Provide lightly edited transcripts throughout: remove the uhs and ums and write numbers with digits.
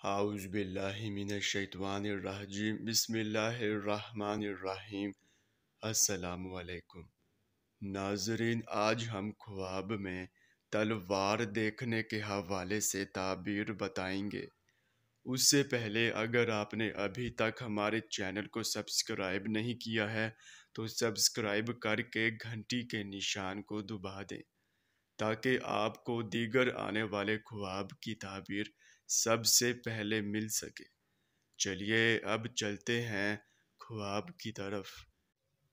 اعوذ باللہ من الشیطان الرجیم بسم اللہ الرحمن الرحیم۔ السلام علیکم ناظرین، آج ہم خواب میں تلوار دیکھنے کے حوالے سے تعبیر بتائیں گے۔ اس سے پہلے اگر آپ نے ابھی تک ہمارے چینل کو سبسکرائب نہیں کیا ہے تو سبسکرائب کر کے گھنٹی کے نشان کو دبا دیں تاکہ آپ کو دیگر آنے والے خواب کی تعبیر سب سے پہلے مل سکے۔ چلیے اب چلتے ہیں خواب کی طرف۔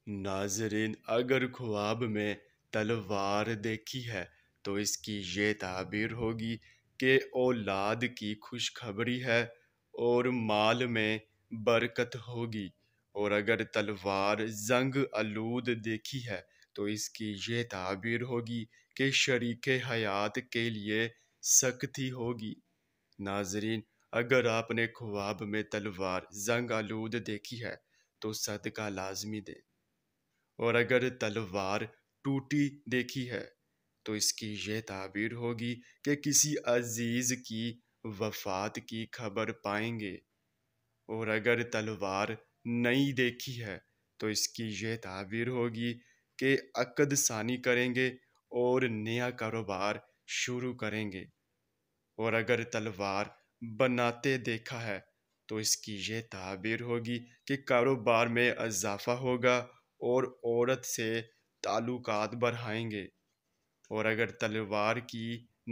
ناظرین، اگر خواب میں تلوار دیکھی ہے تو اس کی یہ تعبیر ہوگی کہ اولاد کی خوشخبری ہے اور مال میں برکت ہوگی، اور اگر تلوار زنگ آلود دیکھی ہے تو اس کی یہ تعبیر ہوگی کہ شریک حیات کے لیے سختی ہوگی۔ ناظرین، اگر آپ نے خواب میں تلوار زنگ آلود دیکھی ہے تو صدقہ لازمی دیں، اور اگر تلوار ٹوٹی دیکھی ہے تو اس کی یہ تعبیر ہوگی کہ کسی عزیز کی وفات کی خبر پائیں گے، اور اگر تلوار نئی دیکھی ہے تو اس کی یہ تعبیر ہوگی کہ عقد ثانی کریں گے اور نیا کاروبار شروع کریں گے، اور اگر تلوار بناتے دیکھا ہے تو اس کی یہ تعبیر ہوگی کہ کاروبار میں اضافہ ہوگا اور عورت سے تعلقات بڑھائیں گے، اور اگر تلوار کی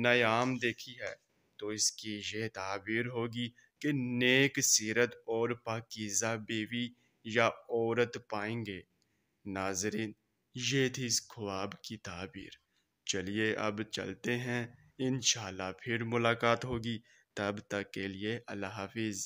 نیام دیکھی ہے تو اس کی یہ تعبیر ہوگی کہ نیک سیرت اور پاکیزہ بیوی یا عورت پائیں گے۔ ناظرین، یہ تھی اس خواب کی تعبیر۔ چلیے اب چلتے ہیں، انشاءاللہ پھر ملاقات ہوگی، تب تک کے لیے اللہ حافظ۔